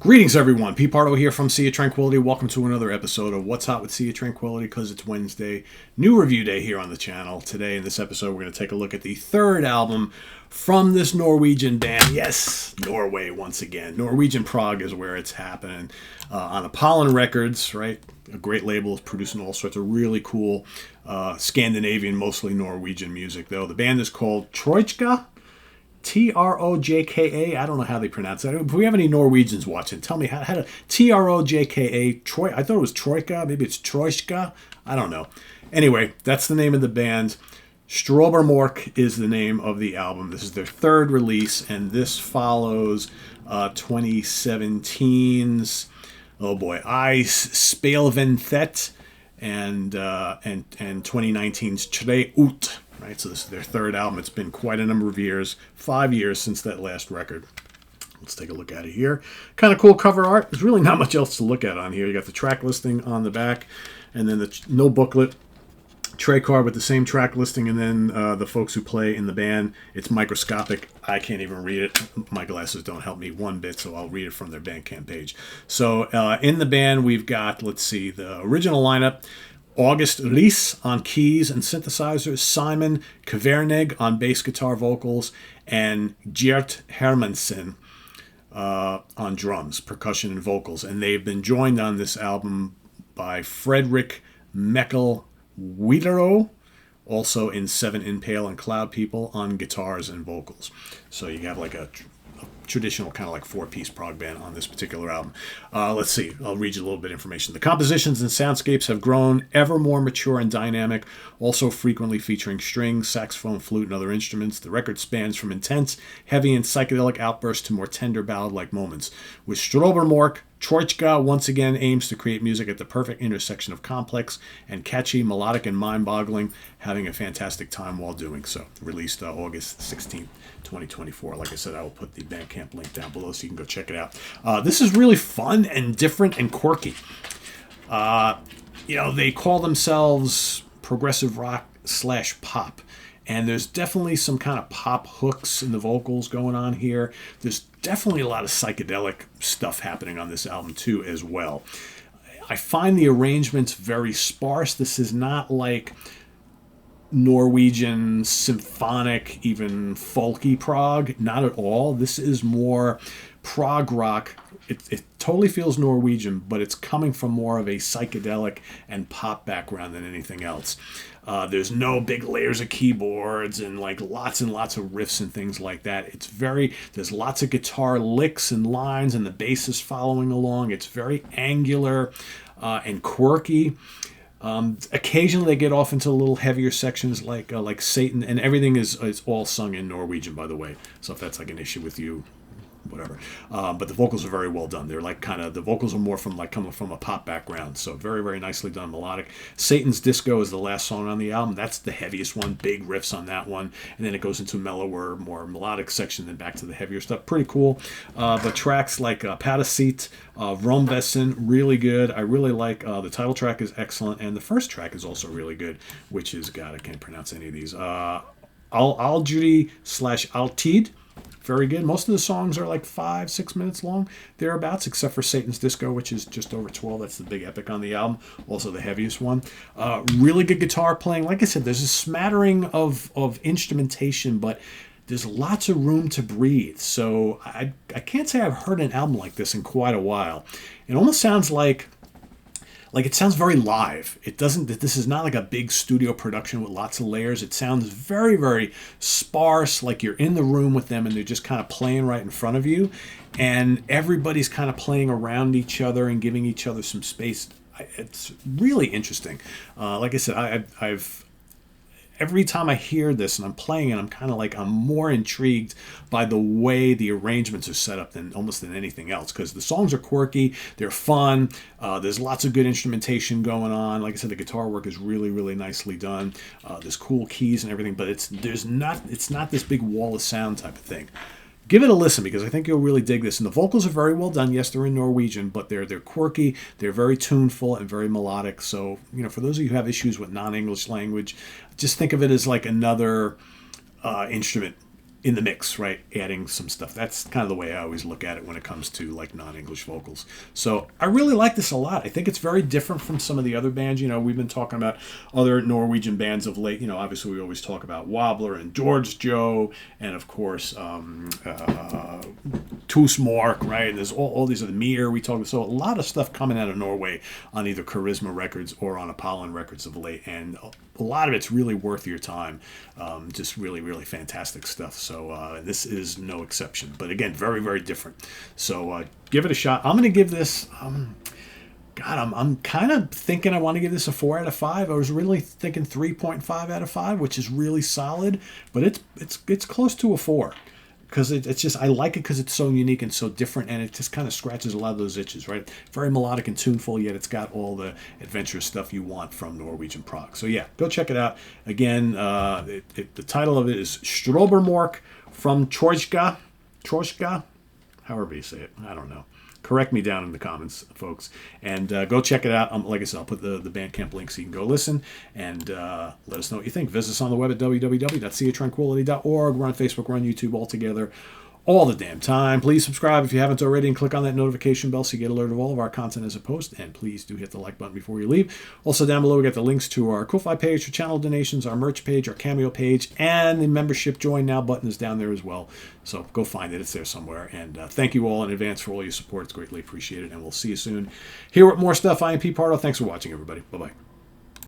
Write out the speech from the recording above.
Greetings, everyone. Pete Pardo here from Sea of Tranquility. Welcome to another episode of What's Hot with Sea of Tranquility, because it's Wednesday, new review day here on the channel. Today, in this episode, we're going to take a look at the third album from this Norwegian band. Yes, Norway once again. Norwegian Prog is where it's happening. On Apollon Records, right? A great label, is producing all sorts of really cool Scandinavian, mostly Norwegian music, though. The band is called Trojka. Trojka. I don't know how they pronounce that. If we have any Norwegians watching, tell me how to Trojka. Troy. I thought it was Troika. Maybe it's Trojka. I don't know. Anyway, that's the name of the band. Strobem is the name of the album. This is their third release, and this follows 2017's I Spelventhet and 2019's Tre Ut. Right, so this is their third album. It's been quite a number of years, 5 years since that last record. Let's take a look at it here. Kind of cool cover art. There's really not much else to look at on here. You got the track listing on the back, and then no booklet, tray card with the same track listing, and then the folks who play in the band. It's microscopic. I can't even read it. My glasses don't help me one bit, so I'll read it from their Bandcamp page. So in the band, we've got, let's see, the original lineup. August Rees on keys and synthesizers, Simon Kvernegg on bass guitar vocals, and Gjert Hermansen on drums, percussion, and vocals. And they've been joined on this album by Fredrik Mekkel Widerøe, also in Seven Impale and Cloud People, on guitars and vocals. So you have like a traditional kind of like four-piece prog band on this particular album. Let's see. I'll read you a little bit of information. The compositions and soundscapes have grown ever more mature and dynamic, also frequently featuring strings, saxophone, flute, and other instruments. The record spans from intense, heavy, and psychedelic outbursts to more tender ballad-like moments. With Strobem, Trojka once again aims to create music at the perfect intersection of complex and catchy, melodic, and mind-boggling, having a fantastic time while doing so. Released August 16th, 2024. Like I said, I will put the Bandcamp link down below so you can go check it out. This is really fun and different and quirky. They call themselves progressive rock / pop. And there's definitely some kind of pop hooks in the vocals going on here. There's definitely a lot of psychedelic stuff happening on this album too as well. I find the arrangements very sparse. This is not like Norwegian symphonic, even folky prog. Not at all. This is more prog rock. It totally feels Norwegian, but it's coming from more of a psychedelic and pop background than anything else. There's no big layers of keyboards and like lots and lots of riffs and things like that. There's lots of guitar licks and lines, and the bass is following along. It's very angular and quirky. Occasionally they get off into a little heavier sections like Satan, and everything is all sung in Norwegian, by the way. So if that's like an issue with you, whatever. But the vocals are very well done. They're like the vocals are more from like coming from a pop background. So very, very nicely done, melodic. Satan's Disco is the last song on the album. That's the heaviest one, big riffs on that one. And then it goes into a mellower, more melodic section, then back to the heavier stuff. Pretty cool. But tracks like Parasit, Romvessen, really good. I really like the title track is excellent. And the first track is also really good, which is, God, I can't pronounce any of these. Aldri / Altid. Very good. Most of the songs are like 5-6 minutes long, thereabouts, except for Satan's Disco, which is just over 12. That's the big epic on the album, also the heaviest one. Really good guitar playing. Like I said, there's a smattering of instrumentation, but there's lots of room to breathe. So I can't say I've heard an album like this in quite a while. It almost sounds like it sounds very live. This is not like a big studio production with lots of layers. It sounds very, very sparse, like you're in the room with them and they're just kind of playing right in front of you. And everybody's kind of playing around each other and giving each other some space. It's really interesting. Like I said, every time I hear this and I'm playing it, I'm more intrigued by the way the arrangements are set up than anything else, because the songs are quirky, they're fun, there's lots of good instrumentation going on. Like I said, the guitar work is really, really nicely done. There's cool keys and everything, but it's not this big wall of sound type of thing. Give it a listen, because I think you'll really dig this. And the vocals are very well done. Yes, they're in Norwegian, but they're quirky, they're very tuneful and very melodic. So, for those of you who have issues with non-English language, just think of it as like another instrument in the mix, right? Adding some stuff. That's kind of the way I always look at it when it comes to like non-English vocals. So I really like this a lot. I think it's very different from some of the other bands. You know, we've been talking about other Norwegian bands of late. You know, obviously we always talk about Wobbler and George Joe, and of course Tusmork, right? There's all these other Mir we talk. So a lot of stuff coming out of Norway on either Charisma Records or on Apollon Records of late, and a lot of it's really worth your time. Just really, really fantastic stuff. So this is no exception. But again, very, very different. So give it a shot. I'm going to give this. God, I'm kind of thinking I want to give this a 4 out of 5. I was really thinking 3.5 out of 5, which is really solid. But it's close to a 4. Because it's just, I like it because it's so unique and so different, and it just kind of scratches a lot of those itches, right? Very melodic and tuneful, yet it's got all the adventurous stuff you want from Norwegian prog. So yeah, go check it out. Again, the title of it is Strobermork from Trojka, however you say it, I don't know. Correct me down in the comments, folks. And go check it out. Like I said, I'll put the Bandcamp link so you can go listen. And let us know what you think. Visit us on the web at www.seatranquility.org. We're on Facebook. We're on YouTube all together. All the damn time. Please subscribe if you haven't already and click on that notification bell so you get alerted of all of our content as a post. And please do hit the like button before you leave. Also down below we got the links to our Ko-Fi page for channel donations, our merch page, our Cameo page, and the membership join now button is down there as well. So go find it. It's there somewhere. And thank you all in advance for all your support. It's greatly appreciated. And we'll see you soon here with more stuff. I am Pete Pardo. Thanks for watching, everybody. Bye-bye.